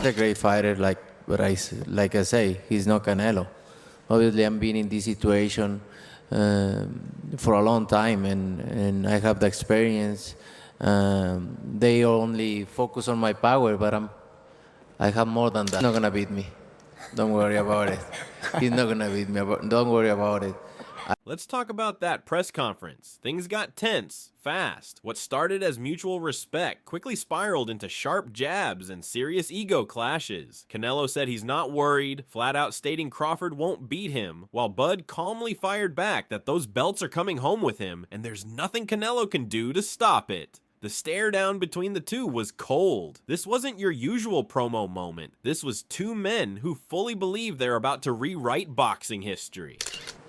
A great fighter, like I say, he's not Canelo. Obviously, I'm been in this situation for a long time, and I have the experience. They only focus on my power, but I have more than that. He's not gonna beat me. Don't worry about it. He's not gonna beat me. Don't worry about it. Let's talk about that press conference. Things got tense, fast. What started as mutual respect quickly spiraled into sharp jabs and serious ego clashes. Canelo said he's not worried, flat out stating Crawford won't beat him, while Bud calmly fired back that those belts are coming home with him and there's nothing Canelo can do to stop it. The stare down between the two was cold. This wasn't your usual promo moment. This was two men who fully believe they're about to rewrite boxing history.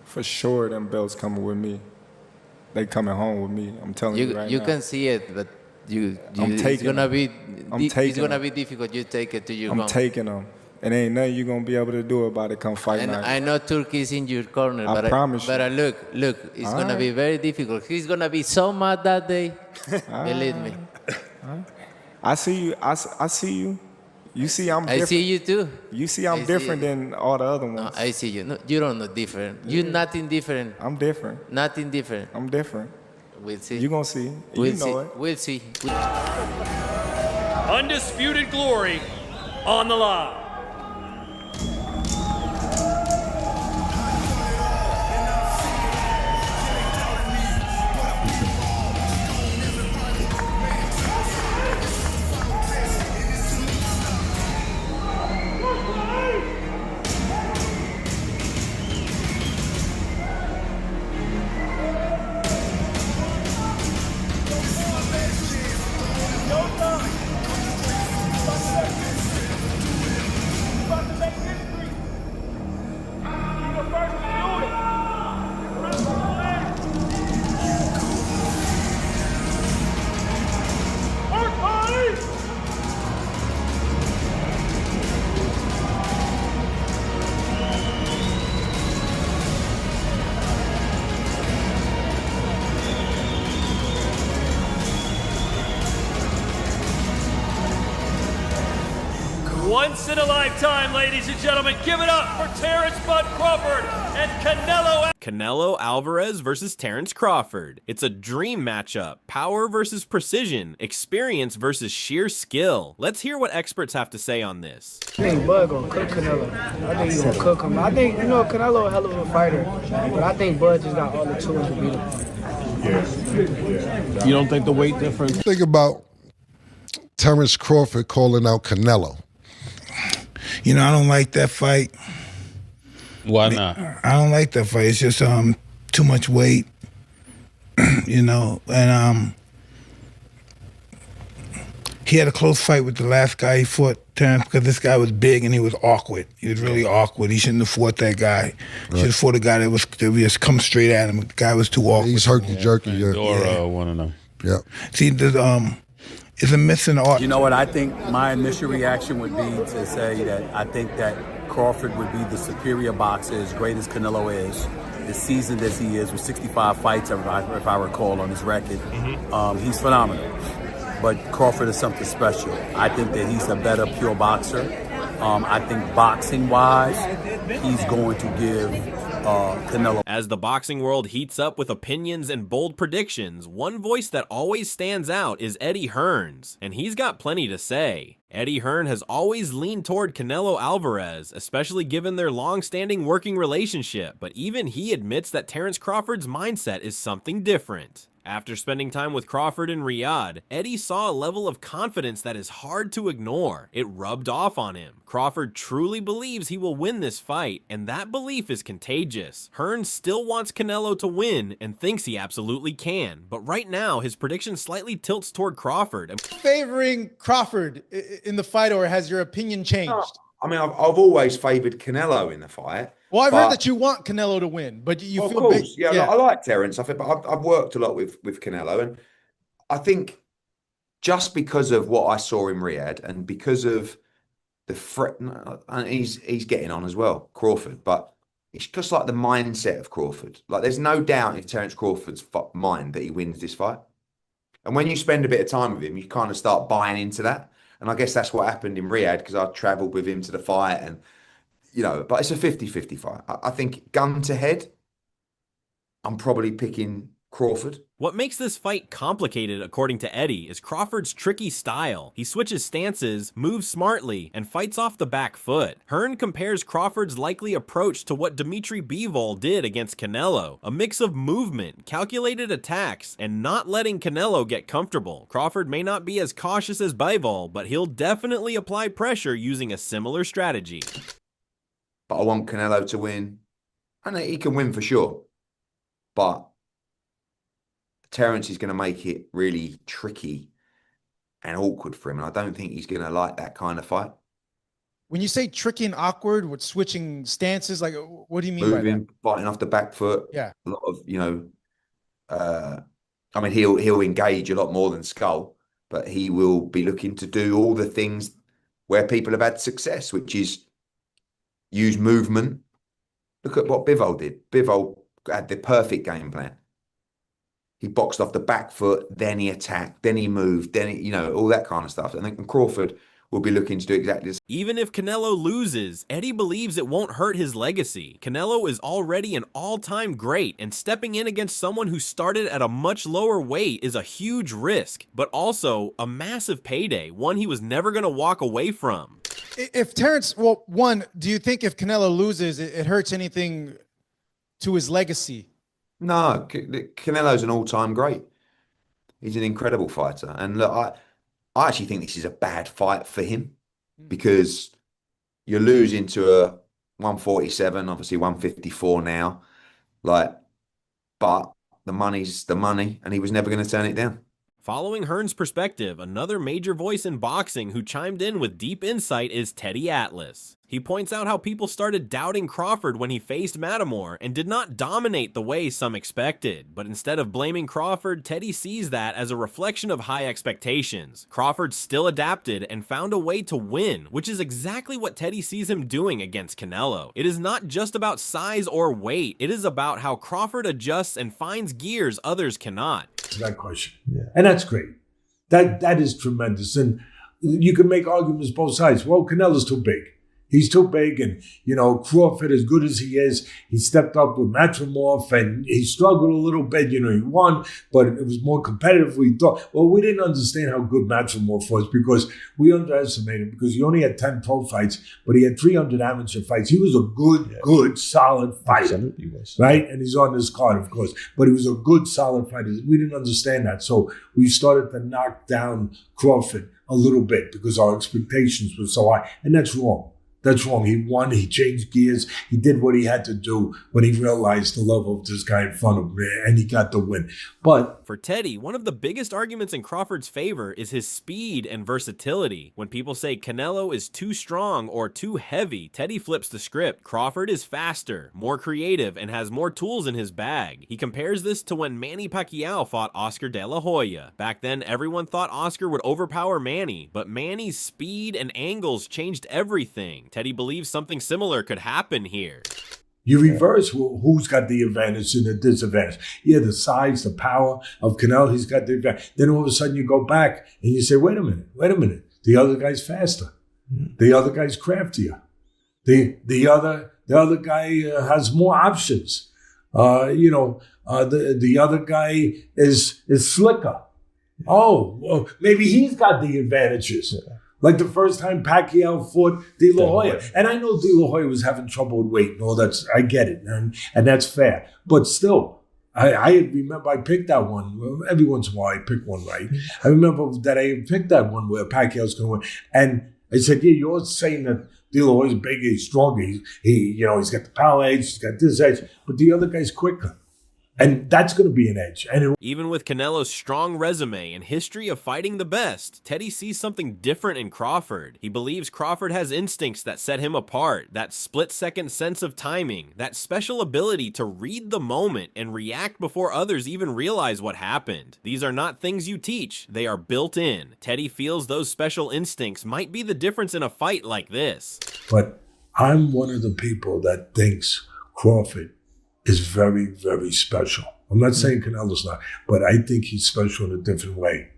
For sure, them belts coming with me. They coming home with me. I'm telling you right now. You can see it, but it's gonna be difficult. You take it to your home. I'm taking them. And ain't nothing you gonna be able to do about it come fight night. I know Turki's in your corner, I promise you. But look, it's gonna be very difficult. He's gonna be so mad that day. Believe me. I see you. I see you. You see I'm different. I see you too. You see I'm different than all the other ones. No, I see you. No, you don't know different. You're nothing different. I'm different. Nothing different. I'm different. We'll see. You gonna see. We'll you know see. it. We'll see. Undisputed glory on the line. Once in a lifetime, ladies and gentlemen, give it up for Terence "Bud" Crawford and Canelo Alvarez versus Terence Crawford. It's a dream matchup. Power versus precision. Experience versus sheer skill. Let's hear what experts have to say on this. I think Bud gonna cook Canelo. I think he's gonna cook him. I think, Canelo a hell of a fighter, but I think Bud just got all the tools to beat him. You don't think the weight difference? Think about Terence Crawford calling out Canelo. I don't like that fight. Why not? I don't like that fight. It's just too much weight, and he had a close fight with the last guy he fought, Terence, because this guy was big and he was awkward. He was really awkward. He shouldn't have fought that guy. He should have fought a guy that was just come straight at him. The guy was too awkward. He's herky-jerky. Yeah. One of them. Yeah. See, it's a missing art. You know what? I think my initial reaction would be to say that I think that Crawford would be the superior boxer, as great as Canelo is, as seasoned as he is, with 65 fights, if I recall, on his record. He's phenomenal. But Crawford is something special. I think that he's a better pure boxer. I think boxing-wise, he's going to give Canelo. As the boxing world heats up with opinions and bold predictions, one voice that always stands out is Eddie Hearn's, and he's got plenty to say. Eddie Hearn has always leaned toward Canelo Alvarez, especially given their long-standing working relationship, but even he admits that Terence Crawford's mindset is something different. After spending time with Crawford in Riyadh, Eddie saw a level of confidence that is hard to ignore. It rubbed off on him. Crawford truly believes he will win this fight, and that belief is contagious. Hearn still wants Canelo to win and thinks he absolutely can, but right now his prediction slightly tilts toward Crawford. Favoring Crawford in the fight, or has your opinion changed? I mean, I've always favoured Canelo in the fight. Well, I've heard that you want Canelo to win, but you feel of course, big. Yeah, I like Terence. But I've worked a lot with Canelo, and I think just because of what I saw in Riyadh and because of the threat, and he's getting on as well, Crawford. But it's just like the mindset of Crawford. Like, there's no doubt in Terence Crawford's mind that he wins this fight. And when you spend a bit of time with him, you kind of start buying into that. And I guess that's what happened in Riyadh because I travelled with him to the fight and, but it's a 50-50 fight. I think gun to head, I'm probably picking Crawford. What makes this fight complicated, according to Eddie, is Crawford's tricky style. He switches stances, moves smartly, and fights off the back foot. Hearn compares Crawford's likely approach to what Dimitri Bivol did against Canelo, a mix of movement, calculated attacks, and not letting Canelo get comfortable. Crawford may not be as cautious as Bivol, but he'll definitely apply pressure using a similar strategy. But I want Canelo to win. And he can win for sure. But Terence is going to make it really tricky and awkward for him. And I don't think he's going to like that kind of fight. When you say tricky and awkward with switching stances, like what do you mean Moving, by that? fighting off the back foot. Yeah. A lot of, I mean, he'll engage a lot more than Skull, but he will be looking to do all the things where people have had success, which is use movement. Look at what Bivol did. Bivol had the perfect game plan. He boxed off the back foot, then he attacked, then he moved, then he, all that kind of stuff. I think Crawford will be looking to do exactly the same. Even if Canelo loses, Eddie believes it won't hurt his legacy. Canelo is already an all-time great, and stepping in against someone who started at a much lower weight is a huge risk, but also a massive payday, one he was never going to walk away from. If Terence, well, one, do you think if Canelo loses, it hurts anything to his legacy? No, Canelo's an all-time great. He's an incredible fighter. And look, I actually think this is a bad fight for him because you're losing to a 147, obviously 154 now. But the money's the money, and he was never going to turn it down. Following Hearn's perspective, another major voice in boxing who chimed in with deep insight is Teddy Atlas. He points out how people started doubting Crawford when he faced Matamor and did not dominate the way some expected. But instead of blaming Crawford, Teddy sees that as a reflection of high expectations. Crawford still adapted and found a way to win, which is exactly what Teddy sees him doing against Canelo. It is not just about size or weight, it is about how Crawford adjusts and finds gears others cannot. That question. Yeah. And that's great. That is tremendous. And you can make arguments both sides. Well, Canelo's too big. He's too big, and, Crawford, as good as he is, he stepped up with Matrimorph, and he struggled a little bit. He won, but it was more competitive we thought. Well, we didn't understand how good Matrimorph was because we underestimated him because he only had 10 pro fights, but he had 300 amateur fights. He was a good, solid fighter, right? And he's on this card, of course, but he was a good, solid fighter. We didn't understand that, so we started to knock down Crawford a little bit because our expectations were so high, and that's wrong. That's wrong. He won. He changed gears. He did what he had to do when he realized the level of this guy in front of him, and he got the win. But for Teddy, one of the biggest arguments in Crawford's favor is his speed and versatility. When people say Canelo is too strong or too heavy, Teddy flips the script. Crawford is faster, more creative, and has more tools in his bag. He compares this to when Manny Pacquiao fought Oscar De La Hoya. Back then, everyone thought Oscar would overpower Manny, but Manny's speed and angles changed everything. Teddy believes something similar could happen here. You reverse who's got the advantage and the disadvantage. Yeah, the size, the power of Canelo, he's got the advantage. Then all of a sudden you go back and you say, wait a minute. The other guy's faster. The other guy's craftier. The other guy has more options. The other guy is slicker. Oh, well, maybe he's got the advantages. Like the first time Pacquiao fought De La Hoya. And I know De La Hoya was having trouble with weight and all that. I get it. And that's fair. But still, I remember I picked that one. Every once in a while I pick one right. I remember that I picked that one where Pacquiao's going to win. And I said, yeah, you're saying that De La Hoya's bigger, he's stronger. He's got the power edge, he's got this edge. But the other guy's quicker. And that's going to be an edge. Even with Canelo's strong resume and history of fighting the best, Teddy sees something different in Crawford. He believes Crawford has instincts that set him apart, that split-second sense of timing, that special ability to read the moment and react before others even realize what happened. These are not things you teach, they are built in. Teddy feels those special instincts might be the difference in a fight like this. But I'm one of the people that thinks Crawford is very, very special. I'm not saying Canelo's not, but I think he's special in a different way.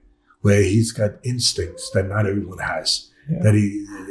where he's got instincts that not everyone has. Yeah. That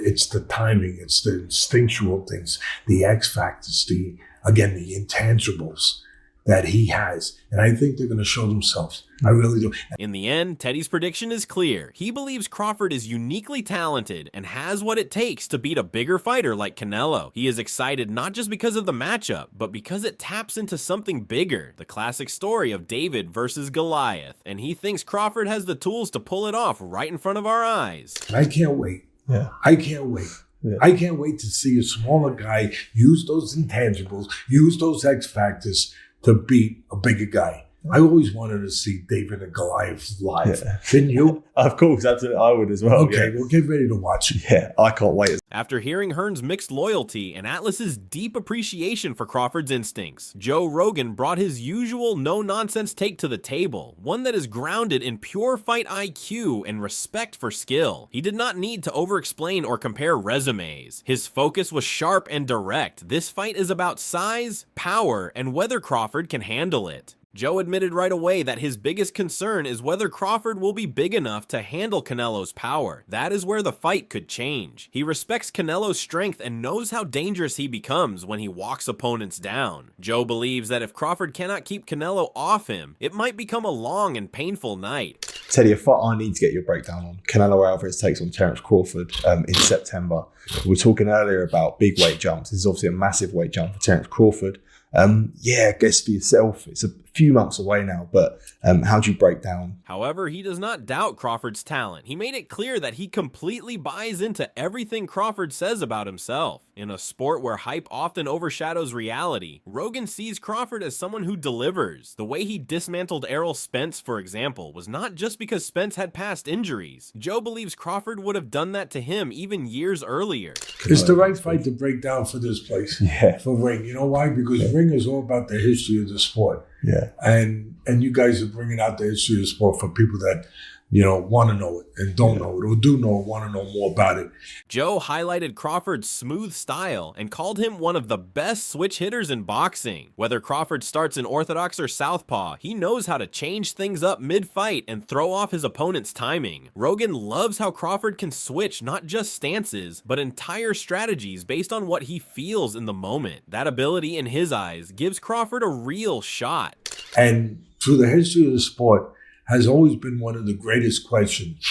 it's the timing, it's the instinctual things, the X factors, the intangibles that he has. And I think they're going to show themselves. I really do. In the end, Teddy's prediction is clear. He believes Crawford is uniquely talented and has what it takes to beat a bigger fighter like Canelo. He is excited not just because of the matchup, but because it taps into something bigger, the classic story of David versus Goliath. And he thinks Crawford has the tools to pull it off right in front of our eyes. I can't wait. Yeah. I can't wait. Yeah. I can't wait to see a smaller guy use those intangibles, use those X factors to beat a bigger guy. I always wanted to see David and Goliath live. Yeah. Didn't you? Of course, absolutely. I would as well. Okay, well, get ready to watch it. Yeah, I can't wait. After hearing Hearn's mixed loyalty and Atlas's deep appreciation for Crawford's instincts, Joe Rogan brought his usual no-nonsense take to the table, one that is grounded in pure fight IQ and respect for skill. He did not need to over-explain or compare resumes. His focus was sharp and direct. This fight is about size, power, and whether Crawford can handle it. Joe admitted right away that his biggest concern is whether Crawford will be big enough to handle Canelo's power. That is where the fight could change. He respects Canelo's strength and knows how dangerous he becomes when he walks opponents down. Joe believes that if Crawford cannot keep Canelo off him, it might become a long and painful night. Teddy, a fight I need to get your breakdown on. Canelo Alvarez takes on Terence Crawford in September. We were talking earlier about big weight jumps. This is obviously a massive weight jump for Terence Crawford. Guess for yourself, it's a few months away now, but how do you break down? However, he does not doubt Crawford's talent. He made it clear that he completely buys into everything Crawford says about himself. In a sport where hype often overshadows reality, Rogan sees Crawford as someone who delivers. The way he dismantled Errol Spence, for example, was not just because Spence had past injuries. Joe believes Crawford would have done that to him even years earlier. It's the right fight to break down for this place. Yeah. For Ring. You know why? Because Ring is all about the history of the sport. Yeah. And you guys are bringing out the history of the sport for people that, want to know it and don't know it, or do know it, want to know more about it. Joe highlighted Crawford's smooth style and called him one of the best switch hitters in boxing. Whether Crawford starts in orthodox or southpaw, he knows how to change things up mid-fight and throw off his opponent's timing. Rogan loves how Crawford can switch not just stances, but entire strategies based on what he feels in the moment. That ability, in his eyes, gives Crawford a real shot. And through the history of the sport, has always been one of the greatest questions.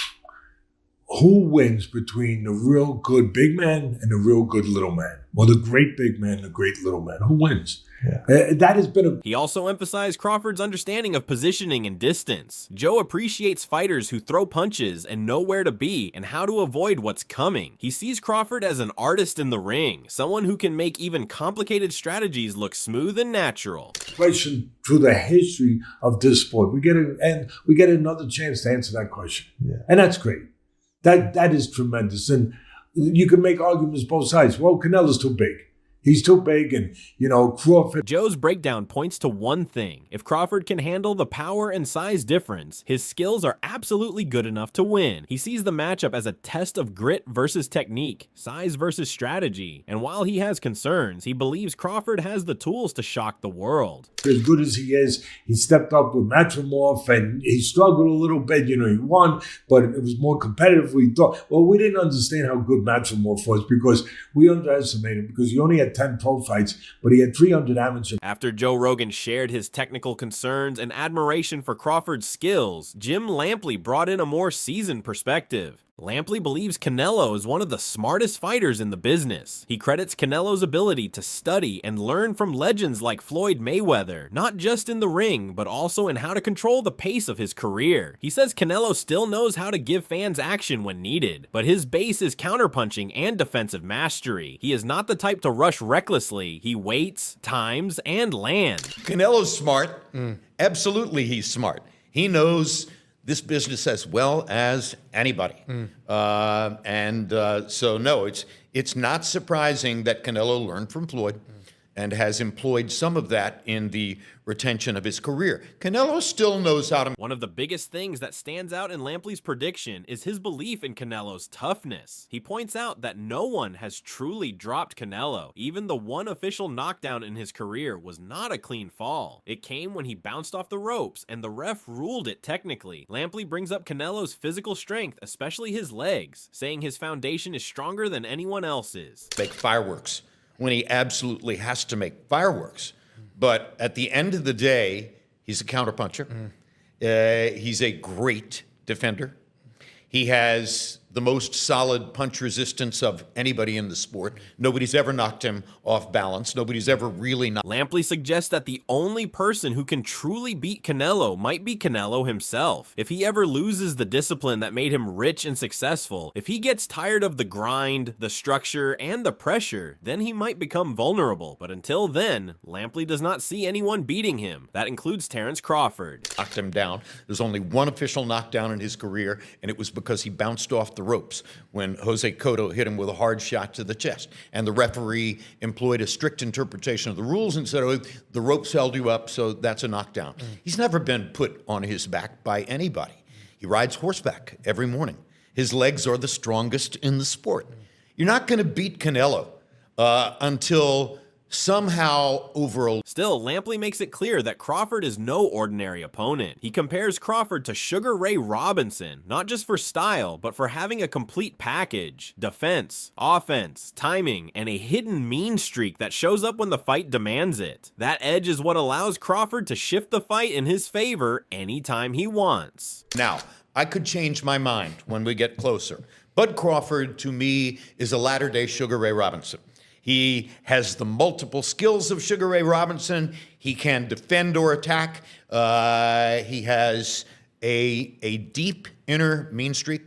Who wins between the real good big man and the real good little man? Or the great big man and the great little man? Who wins? Yeah. That has been He also emphasized Crawford's understanding of positioning and distance. Joe appreciates fighters who throw punches and know where to be and how to avoid what's coming. He sees Crawford as an artist in the ring, someone who can make even complicated strategies look smooth and natural. question through the history of this sport. We get another chance to answer that question. Yeah. And that's great. That is tremendous. And you can make arguments both sides. Well, Canelo's too big. He's too big, and, Crawford. Joe's breakdown points to one thing. If Crawford can handle the power and size difference, his skills are absolutely good enough to win. He sees the matchup as a test of grit versus technique, size versus strategy, and while he has concerns, he believes Crawford has the tools to shock the world. As good as he is, he stepped up with Matrimorph, and he struggled a little bit. He won, but it was more competitive than we thought. Well, we didn't understand how good Matrimorph was because we underestimated him, because he only had 10 pro fights, but he had 300 amateur. After Joe Rogan shared his technical concerns and admiration for Crawford's skills, Jim Lampley brought in a more seasoned perspective. Lampley believes Canelo is one of the smartest fighters in the business. He credits Canelo's ability to study and learn from legends like Floyd Mayweather, not just in the ring, but also in how to control the pace of his career. He says Canelo still knows how to give fans action when needed, but his base is counterpunching and defensive mastery. He is not the type to rush recklessly. He waits, times, and lands. Canelo's smart. Absolutely, he's smart. He knows this business as well as anybody. So no, it's not surprising that Canelo learned from Floyd. and has employed some of that in the retention of his career. Canelo still knows how to... One of the biggest things that stands out in Lampley's prediction is his belief in Canelo's toughness. He points out that no one has truly dropped Canelo. Even the one official knockdown in his career was not a clean fall. It came when he bounced off the ropes, and the ref ruled it technically. Lampley brings up Canelo's physical strength, especially his legs, saying his foundation is stronger than anyone else's. Make fireworks when he absolutely has to make fireworks. But at the end of the day, he's a counterpuncher. He's a great defender. He has the most solid punch resistance of anybody in the sport. Nobody's ever knocked him off balance. Nobody's ever really knocked. Lampley suggests that the only person who can truly beat Canelo might be Canelo himself. If he ever loses the discipline that made him rich and successful, if he gets tired of the grind, the structure, and the pressure, then he might become vulnerable. But until then, Lampley does not see anyone beating him. That includes Terence Crawford. Knocked him down. There's only one official knockdown in his career, and it was because he bounced off the ropes when Jose Cotto hit him with a hard shot to the chest. And the referee employed a strict interpretation of the rules and said, oh, the ropes held you up, so that's a knockdown. He's never been put on his back by anybody. He rides horseback every morning. His legs are the strongest in the sport. You're not going to beat Canelo until somehow over. Still, Lampley makes it clear that Crawford is no ordinary opponent. He compares Crawford to Sugar Ray Robinson, not just for style, but for having a complete package: defense, offense, timing, and a hidden mean streak that shows up when the fight demands it. That edge is what allows Crawford to shift the fight in his favor anytime he wants. Now, I could change my mind when we get closer. Bud Crawford, to me, is a latter-day Sugar Ray Robinson. He has the multiple skills of Sugar Ray Robinson. He can defend or attack. He has a deep inner mean streak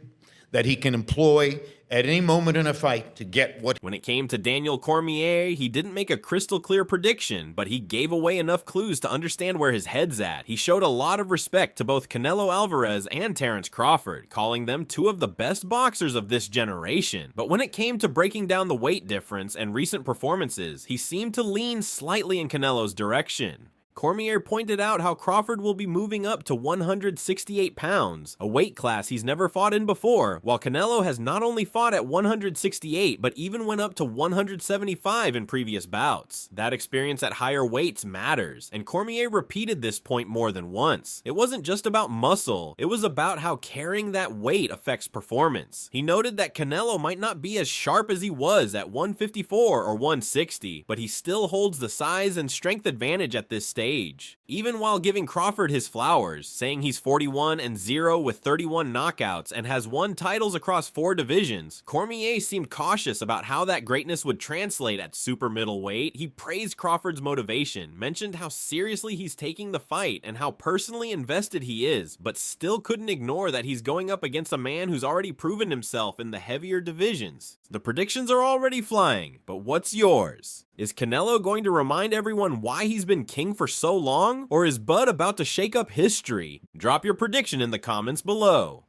that he can employ at any moment in a fight to get what... When it came to Daniel Cormier, he didn't make a crystal clear prediction, but he gave away enough clues to understand where his head's at. He showed a lot of respect to both Canelo Alvarez and Terence Crawford, calling them two of the best boxers of this generation. But when it came to breaking down the weight difference and recent performances, he seemed to lean slightly in Canelo's direction. Cormier pointed out how Crawford will be moving up to 168 pounds, a weight class he's never fought in before, while Canelo has not only fought at 168, but even went up to 175 in previous bouts. That experience at higher weights matters, and Cormier repeated this point more than once. It wasn't just about muscle, it was about how carrying that weight affects performance. He noted that Canelo might not be as sharp as he was at 154 or 160, but he still holds the size and strength advantage at this stage. Even while giving Crawford his flowers, saying he's 41-0 with 31 knockouts and has won titles across 4 divisions, Cormier seemed cautious about how that greatness would translate at super middleweight. He praised Crawford's motivation, mentioned how seriously he's taking the fight and how personally invested he is, but still couldn't ignore that he's going up against a man who's already proven himself in the heavier divisions. The predictions are already flying, but what's yours? Is Canelo going to remind everyone why he's been king for so long? Or is Bud about to shake up history? Drop your prediction in the comments below.